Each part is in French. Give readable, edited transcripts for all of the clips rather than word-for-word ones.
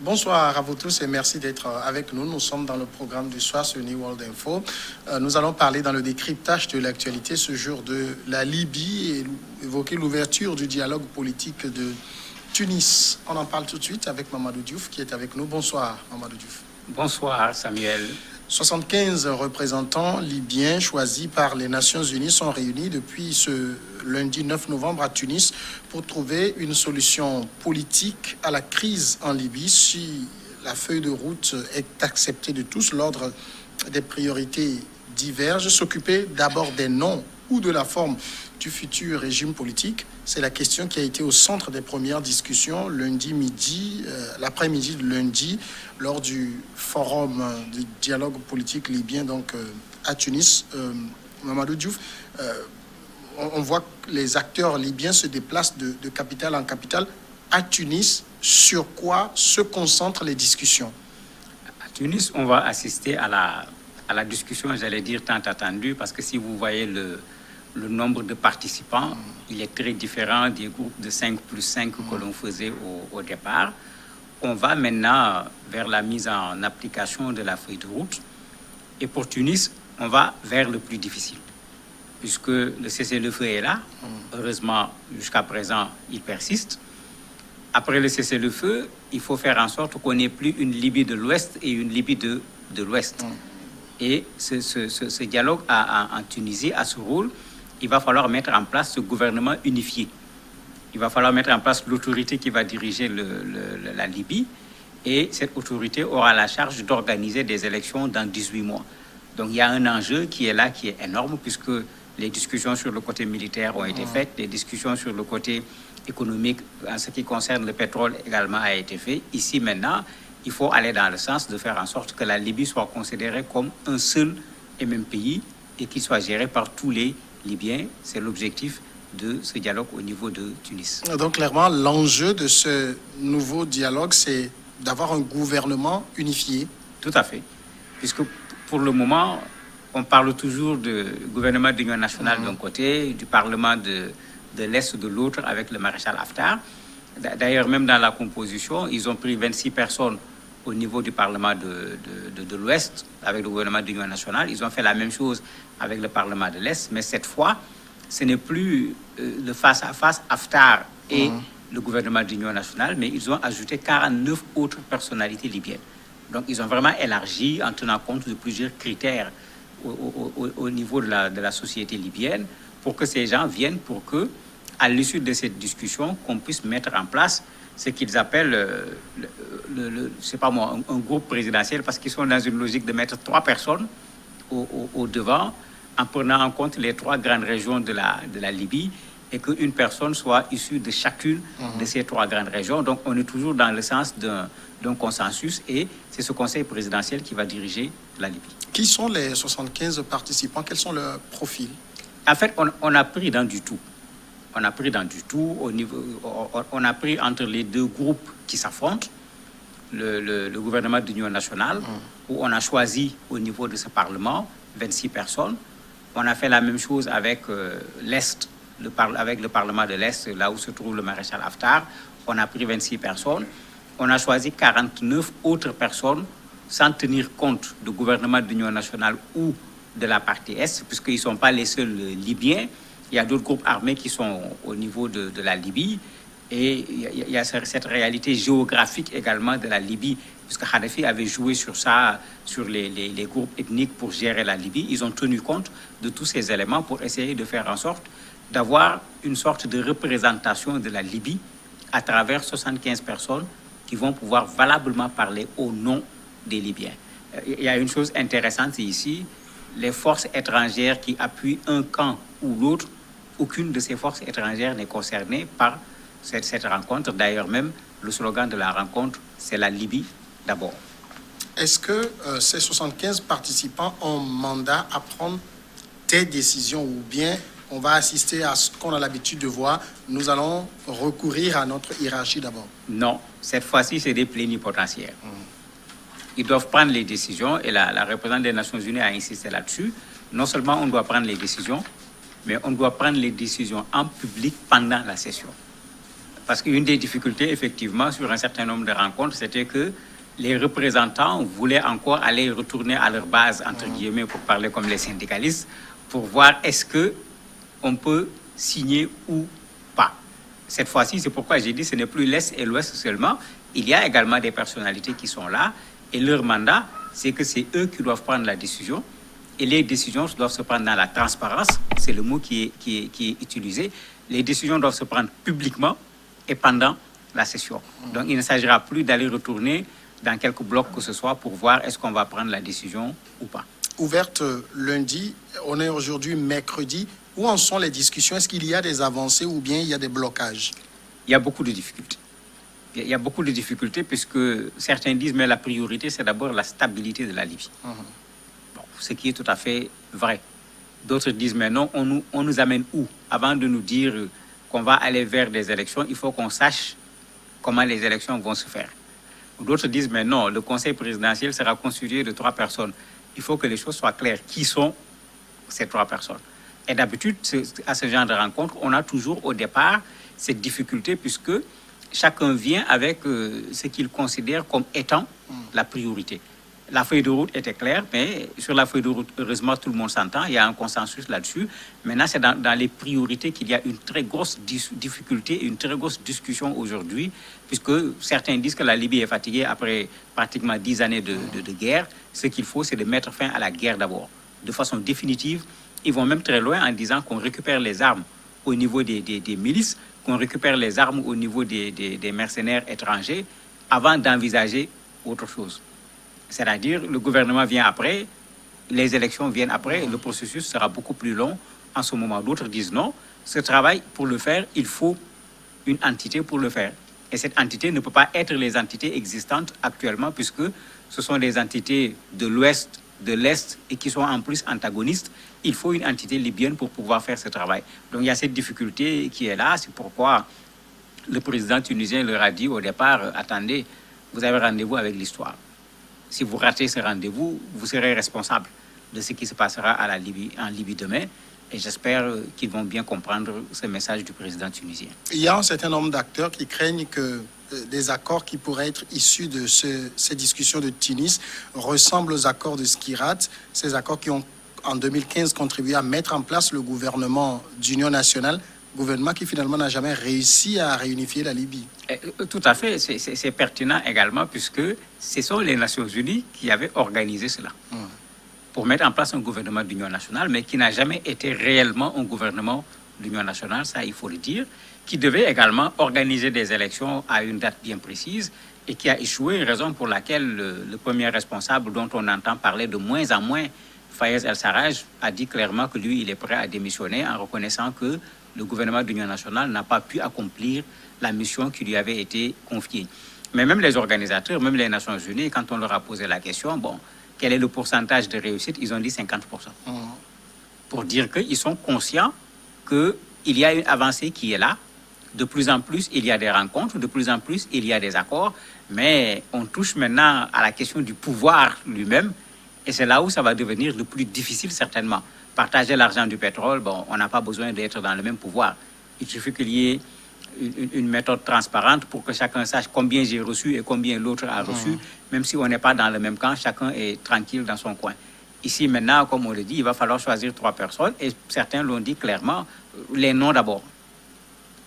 Bonsoir à vous tous et merci d'être avec nous. Nous sommes dans le programme du soir sur New World Info. Nous allons parler dans le décryptage de l'actualité ce jour de la Libye et évoquer l'ouverture du dialogue politique de Tunis. On en parle tout de suite avec Mamadou Diouf qui est avec nous. Bonsoir Mamadou Diouf. Bonsoir Samuel. 75 représentants libyens choisis par les Nations Unies sont réunis depuis ce lundi 9 novembre à Tunis pour trouver une solution politique à la crise en Libye. Si la feuille de route est acceptée de tous, l'ordre des priorités diverge. S'occuper d'abord des noms ou de la forme du futur régime politique, c'est la question qui a été au centre des premières discussions lundi midi, l'après-midi de lundi, lors du forum du dialogue politique libyen donc à Tunis. Mamadou Diouf, on voit que les acteurs libyens se déplacent de capitale en capitale. À Tunis, sur quoi se concentrent les discussions? À Tunis, on va assister à la discussion, j'allais dire, tant attendue, parce que si vous voyez le nombre de participants, il est très différent des groupes de 5 plus 5 que l'on faisait au départ. On va maintenant vers la mise en application de la feuille de route. Et pour Tunis, on va vers le plus difficile, puisque le cessez-le-feu est là. Heureusement, jusqu'à présent, il persiste. Après le cessez-le-feu, il faut faire en sorte qu'on n'ait plus une Libye de l'Ouest et une Libye de l'Ouest. Et ce dialogue en Tunisie a ce rôle. Il va falloir mettre en place ce gouvernement unifié. Il va falloir mettre en place l'autorité qui va diriger la Libye. Et cette autorité aura la charge d'organiser des élections dans 18 mois. Donc il y a un enjeu qui est là, qui est énorme, puisque les discussions sur le côté militaire ont été faites, les discussions sur le côté économique, en ce qui concerne le pétrole également, a été fait. Ici, maintenant, il faut aller dans le sens de faire en sorte que la Libye soit considérée comme un seul et même pays et qu'il soit géré par tous les Libyens. C'est l'objectif de ce dialogue au niveau de Tunis. Donc, clairement, l'enjeu de ce nouveau dialogue, c'est d'avoir un gouvernement unifié. Tout à fait. Puisque pour le moment, on parle toujours du gouvernement d'union nationale d'un côté, du Parlement de l'Est de l'autre, avec le maréchal Haftar. D'ailleurs, même dans la composition, ils ont pris 26 personnes au niveau du Parlement de l'Ouest, avec le gouvernement d'union nationale. Ils ont fait la même chose avec le Parlement de l'Est, mais cette fois, ce n'est plus le face-à-face Haftar et le gouvernement d'union nationale, mais ils ont ajouté 49 autres personnalités libyennes. Donc, ils ont vraiment élargi en tenant compte de plusieurs critères au niveau de la société libyenne pour que ces gens viennent, pour que, à l'issue de cette discussion, qu'on puisse mettre en place ce qu'ils appellent, c'est pas moi, un groupe présidentiel, parce qu'ils sont dans une logique de mettre 3 personnes au devant, en prenant en compte les 3 grandes régions de la Libye, et qu'une personne soit issue de chacune de ces 3 grandes régions. Donc, on est toujours dans le sens d'un consensus, et c'est ce conseil présidentiel qui va diriger la Libye. Qui sont les 75 participants? Quels sont leurs profils? En fait, on a pris dans du tout. On a pris dans du tout. On a pris entre les 2 groupes qui s'affrontent, le gouvernement d'union nationale, où on a choisi au niveau de ce Parlement 26 personnes. On a fait la même chose avec l'Est, avec le Parlement de l'Est, là où se trouve le maréchal Haftar. On a pris 26 personnes. On a choisi 49 autres personnes sans tenir compte du gouvernement d'union nationale ou de la partie Est, puisqu'ils ne sont pas les seuls Libyens. Il y a d'autres groupes armés qui sont au niveau de la Libye. Et il y a cette réalité géographique également de la Libye, puisque Kadhafi avait joué sur ça, sur les groupes ethniques pour gérer la Libye. Ils ont tenu compte de tous ces éléments pour essayer de faire en sorte d'avoir une sorte de représentation de la Libye à travers 75 personnes qui vont pouvoir valablement parler au nom des Libyens. Il y a une chose intéressante ici, les forces étrangères qui appuient un camp ou l'autre, aucune de ces forces étrangères n'est concernée par cette rencontre. D'ailleurs, même le slogan de la rencontre, c'est la Libye d'abord. Est-ce que ces 75 participants ont mandat à prendre des décisions ou bien on va assister à ce qu'on a l'habitude de voir, nous allons recourir à notre hiérarchie d'abord? Non, cette fois-ci, c'est des plénipotentiaires. Ils doivent prendre les décisions et la représentante des Nations Unies a insisté là-dessus. Non seulement on doit prendre les décisions, mais on doit prendre les décisions en public pendant la session. Parce qu'une des difficultés, effectivement, sur un certain nombre de rencontres, c'était que les représentants voulaient encore aller retourner à leur base, entre guillemets, pour parler comme les syndicalistes, pour voir est-ce qu'on peut signer ou pas. Cette fois-ci, c'est pourquoi j'ai dit que ce n'est plus l'Est et l'Ouest seulement. Il y a également des personnalités qui sont là et leur mandat, c'est que c'est eux qui doivent prendre la décision. Et les décisions doivent se prendre dans la transparence, c'est le mot qui est utilisé. Les décisions doivent se prendre publiquement et pendant la session. Donc il ne s'agira plus d'aller retourner dans quelques blocs que ce soit pour voir est-ce qu'on va prendre la décision ou pas. Ouverte lundi, on est aujourd'hui mercredi. Où en sont les discussions? Est-ce qu'il y a des avancées ou bien il y a des blocages? Il y a beaucoup de difficultés. Il y a beaucoup de difficultés puisque certains disent mais la priorité c'est d'abord la stabilité de la Libye. Bon, ce qui est tout à fait vrai. D'autres disent mais non, on nous amène où? Avant de nous dire qu'on va aller vers des élections, il faut qu'on sache comment les élections vont se faire. D'autres disent mais non, le conseil présidentiel sera constitué de 3 personnes. Il faut que les choses soient claires. Qui sont ces 3 personnes? Et d'habitude, à ce genre de rencontre, on a toujours au départ cette difficulté puisque chacun vient avec ce qu'il considère comme étant la priorité. La feuille de route était claire, mais sur la feuille de route, heureusement, tout le monde s'entend. Il y a un consensus là-dessus. Maintenant, c'est dans les priorités qu'il y a une très grosse difficulté, une très grosse discussion aujourd'hui, puisque certains disent que la Libye est fatiguée après pratiquement 10 années de guerre. Ce qu'il faut, c'est de mettre fin à la guerre d'abord, de façon définitive. Ils vont même très loin en disant qu'on récupère les armes au niveau des milices, qu'on récupère les armes au niveau des mercenaires étrangers avant d'envisager autre chose. C'est-à-dire, le gouvernement vient après, les élections viennent après, le processus sera beaucoup plus long en ce moment. D'autres disent non, ce travail, pour le faire, il faut une entité pour le faire. Et cette entité ne peut pas être les entités existantes actuellement, puisque ce sont des entités de l'Ouest, de l'Est, et qui sont en plus antagonistes. Il faut une entité libyenne pour pouvoir faire ce travail. Donc il y a cette difficulté qui est là, c'est pourquoi le président tunisien leur a dit au départ, attendez, vous avez rendez-vous avec l'histoire. Si vous ratez ce rendez-vous, vous serez responsable de ce qui se passera en Libye demain. Et j'espère qu'ils vont bien comprendre ce message du président tunisien. Il y a un certain nombre d'acteurs qui craignent que des accords qui pourraient être issus de ces discussions de Tunis ressemblent aux accords de Skirat, ces accords qui ont en 2015 contribué à mettre en place le gouvernement d'union nationale, gouvernement qui finalement n'a jamais réussi à réunifier la Libye. Tout à fait, c'est pertinent également puisque ce sont les Nations Unies qui avaient organisé cela pour mettre en place un gouvernement d'union nationale, mais qui n'a jamais été réellement un gouvernement d'union nationale, ça il faut le dire, qui devait également organiser des élections à une date bien précise et qui a échoué, raison pour laquelle le premier responsable dont on entend parler de moins en moins, Fayez El-Sarraj, a dit clairement que lui, il est prêt à démissionner en reconnaissant que le gouvernement d'union nationale n'a pas pu accomplir la mission qui lui avait été confiée. Mais même les organisateurs, même les Nations Unies, quand on leur a posé la question, bon, quel est le pourcentage de réussite? Ils ont dit 50%. Pour dire qu'ils sont conscients qu'il y a une avancée qui est là. De plus en plus, il y a des rencontres, de plus en plus, il y a des accords, mais on touche maintenant à la question du pouvoir lui-même, et c'est là où ça va devenir le plus difficile certainement. Partager l'argent du pétrole, bon, on n'a pas besoin d'être dans le même pouvoir. Il suffit qu'il y ait une méthode transparente pour que chacun sache combien j'ai reçu et combien l'autre a reçu. Même si on n'est pas dans le même camp, chacun est tranquille dans son coin. Ici, maintenant, comme on le dit, il va falloir choisir 3 personnes, et certains l'ont dit clairement, les noms d'abord.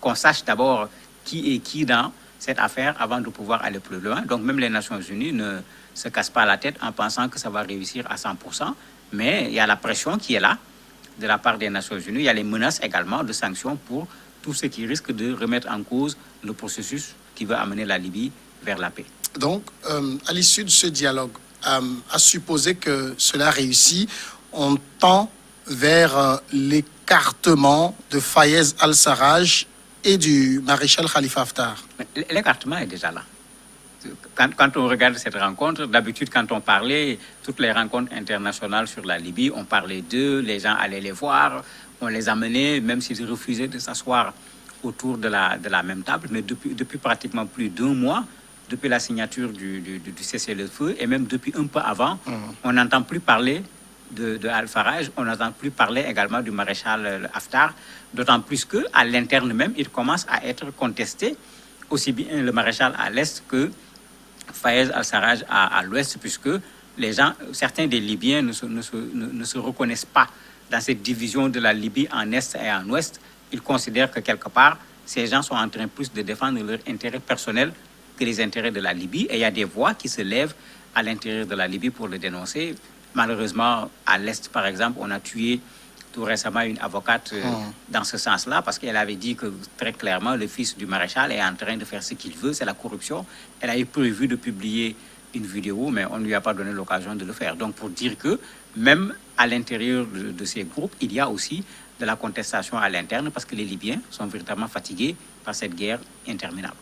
Qu'on sache d'abord qui est qui dans cette affaire avant de pouvoir aller plus loin. Donc même les Nations Unies ne se cassent pas la tête en pensant que ça va réussir à 100%, mais il y a la pression qui est là de la part des Nations Unies. Il y a les menaces également de sanctions pour tout ce qui risque de remettre en cause le processus qui veut amener la Libye vers la paix. Donc, à l'issue de ce dialogue, à supposer que cela réussit, on tend vers l'écartement de Fayez Al-Sarraj et du maréchal Khalifa Haftar. L'écartement est déjà là. Quand on regarde cette rencontre, d'habitude, quand on parlait, toutes les rencontres internationales sur la Libye, on parlait d'eux, les gens allaient les voir, on les amenait, même s'ils refusaient de s'asseoir autour de la même table. Mais depuis pratiquement plus d'1 mois, depuis la signature du cessez-le-feu, et même depuis un peu avant, on n'entend plus parler de Al-Faraj, on n'entend plus parler également du maréchal Haftar, d'autant plus qu'à l'interne même, il commence à être contesté, aussi bien le maréchal à l'est que Fayez al-Sarraj à l'ouest, puisque les gens, certains des Libyens ne se reconnaissent pas dans cette division de la Libye en est et en ouest. Ils considèrent que quelque part, ces gens sont en train plus de défendre leurs intérêts personnels que les intérêts de la Libye. Et il y a des voix qui se lèvent à l'intérieur de la Libye pour le dénoncer. Malheureusement, à l'est, par exemple, on a tué tout récemment une avocate dans ce sens-là, parce qu'elle avait dit que très clairement, le fils du maréchal est en train de faire ce qu'il veut, c'est la corruption. Elle a eu prévu de publier une vidéo, mais on ne lui a pas donné l'occasion de le faire. Donc, pour dire que même à l'intérieur de ces groupes, il y a aussi de la contestation à l'interne, parce que les Libyens sont véritablement fatigués par cette guerre interminable.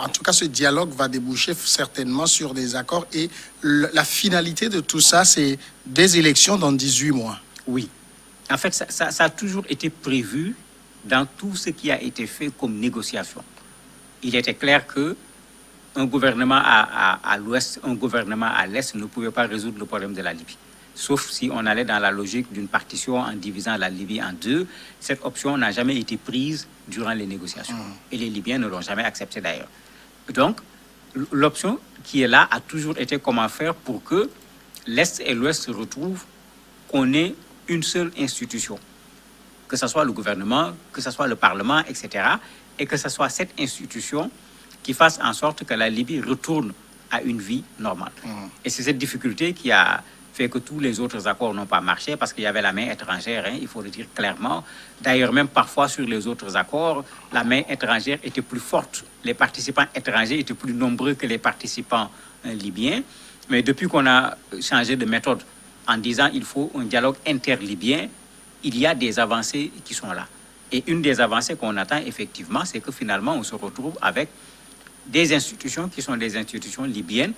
En tout cas, ce dialogue va déboucher certainement sur des accords, et la finalité de tout ça, c'est des élections dans 18 mois. Oui. En fait, ça a toujours été prévu dans tout ce qui a été fait comme négociation. Il était clair que un gouvernement à l'ouest, un gouvernement à l'est ne pouvait pas résoudre le problème de la Libye. Sauf si on allait dans la logique d'une partition en divisant la Libye en deux. Cette option n'a jamais été prise durant les négociations. Et les Libyens ne l'ont jamais acceptée d'ailleurs. Donc, l'option qui est là a toujours été comment faire pour que l'Est et l'Ouest se retrouvent, qu'on ait une seule institution, que ce soit le gouvernement, que ce soit le Parlement, etc., et que ce soit cette institution qui fasse en sorte que la Libye retourne à une vie normale. Et c'est cette difficulté qui a fait que tous les autres accords n'ont pas marché, parce qu'il y avait la main étrangère, hein, il faut le dire clairement. D'ailleurs, même parfois sur les autres accords, la main étrangère était plus forte. Les participants étrangers étaient plus nombreux que les participants libyens. Mais depuis qu'on a changé de méthode en disant qu'il faut un dialogue interlibyen, il y a des avancées qui sont là. Et une des avancées qu'on attend effectivement, c'est que finalement, on se retrouve avec des institutions qui sont des institutions libyennes,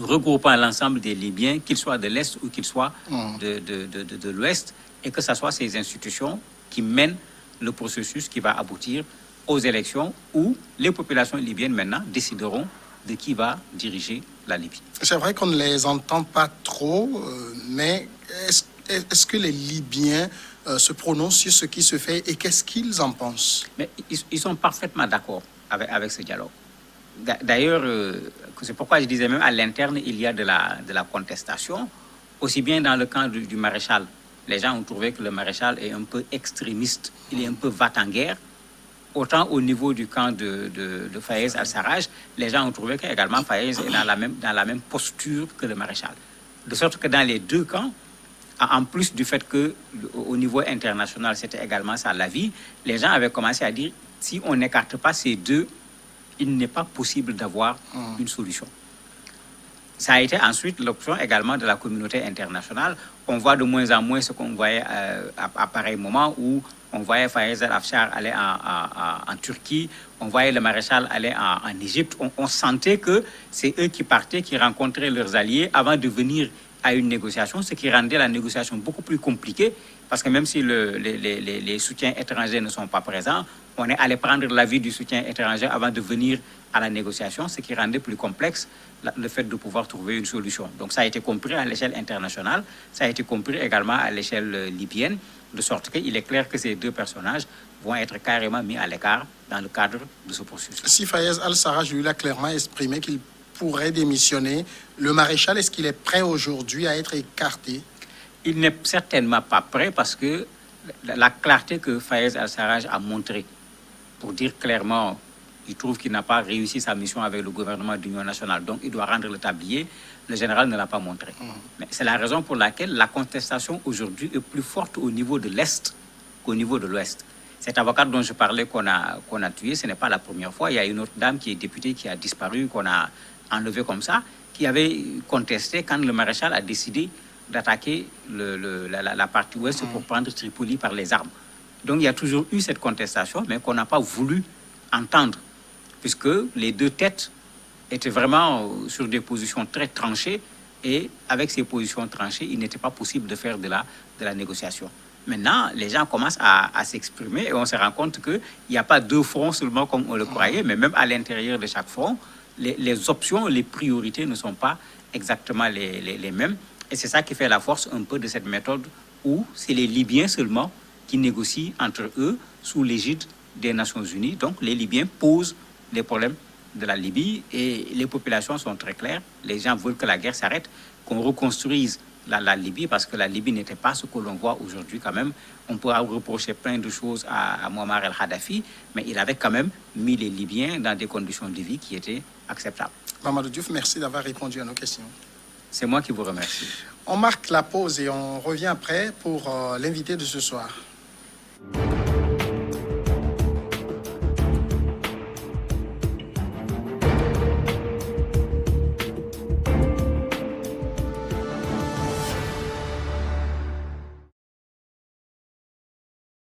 regroupant l'ensemble des Libyens, qu'ils soient de l'Est ou qu'ils soient de l'Ouest, et que ce soit ces institutions qui mènent le processus qui va aboutir aux élections où les populations libyennes maintenant décideront de qui va diriger la Libye. C'est vrai qu'on ne les entend pas trop, mais est-ce que les Libyens se prononcent sur ce qui se fait et qu'est-ce qu'ils en pensent? Mais ils sont parfaitement d'accord avec ce dialogue. D'ailleurs, c'est pourquoi je disais même à l'interne, il y a de la contestation, aussi bien dans le camp du maréchal. Les gens ont trouvé que le maréchal est un peu extrémiste, il est un peu va-t-en-guerre. Autant au niveau du camp de Fayez al-Sarraj, les gens ont trouvé qu'également Fayez est dans la même posture que le maréchal. De sorte que dans les deux camps, en plus du fait qu'au niveau international, c'était également ça la vie, les gens avaient commencé à dire, si on n'écarte pas ces deux, il n'est pas possible d'avoir une solution. Ça a été ensuite l'option également de la communauté internationale. On voit de moins en moins ce qu'on voyait à pareil moment où on voyait Fayez al-Afshar aller en Turquie, on voyait le maréchal aller en Égypte. On sentait que c'est eux qui partaient, qui rencontraient leurs alliés avant de venir à une négociation, ce qui rendait la négociation beaucoup plus compliquée, parce que même si les soutiens étrangers ne sont pas présents, on est allé prendre l'avis du soutien étranger avant de venir à la négociation, ce qui rendait plus complexe le fait de pouvoir trouver une solution. Donc ça a été compris à l'échelle internationale, ça a été compris également à l'échelle libyenne, de sorte qu'il est clair que ces deux personnages vont être carrément mis à l'écart dans le cadre de ce processus. Si Fayez al-Sarraj lui a clairement exprimé qu'il pourrait démissionner, le maréchal, est-ce qu'il est prêt aujourd'hui à être écarté? Il n'est certainement pas prêt, parce que la clarté que Fayez al-Sarraj a montrée pour dire clairement il trouve qu'il n'a pas réussi sa mission avec le gouvernement d'union nationale, donc il doit rendre le tablier, le général ne l'a pas montré. Mais c'est la raison pour laquelle la contestation aujourd'hui est plus forte au niveau de l'Est qu'au niveau de l'Ouest. Cet avocat dont je parlais qu'on a tué, ce n'est pas la première fois. Il y a une autre dame qui est députée qui a disparu, qu'on a enlevée comme ça, qui avait contesté quand le maréchal a décidé d'attaquer la partie ouest pour prendre Tripoli par les armes. Donc il y a toujours eu cette contestation, mais qu'on n'a pas voulu entendre, puisque les deux têtes étaient vraiment sur des positions très tranchées, et avec ces positions tranchées, il n'était pas possible de faire de la négociation. Maintenant, les gens commencent à s'exprimer et on se rend compte qu'il n'y a pas deux fronts seulement comme on le croyait, mais même à l'intérieur de chaque front, les options, les priorités ne sont pas exactement les mêmes. Et c'est ça qui fait la force un peu de cette méthode où c'est les Libyens seulement qui négocient entre eux sous l'égide des Nations Unies. Donc les Libyens posent les problèmes de la Libye et les populations sont très claires. Les gens veulent que la guerre s'arrête, qu'on reconstruise la Libye, parce que la Libye n'était pas ce que l'on voit aujourd'hui quand même. On pourra reprocher plein de choses à Muammar el-Kadhafi, mais il avait quand même mis les Libyens dans des conditions de vie qui étaient acceptables. Mamadou Diouf, merci d'avoir répondu à nos questions. C'est moi qui vous remercie. On marque la pause et on revient après pour l'invité de ce soir.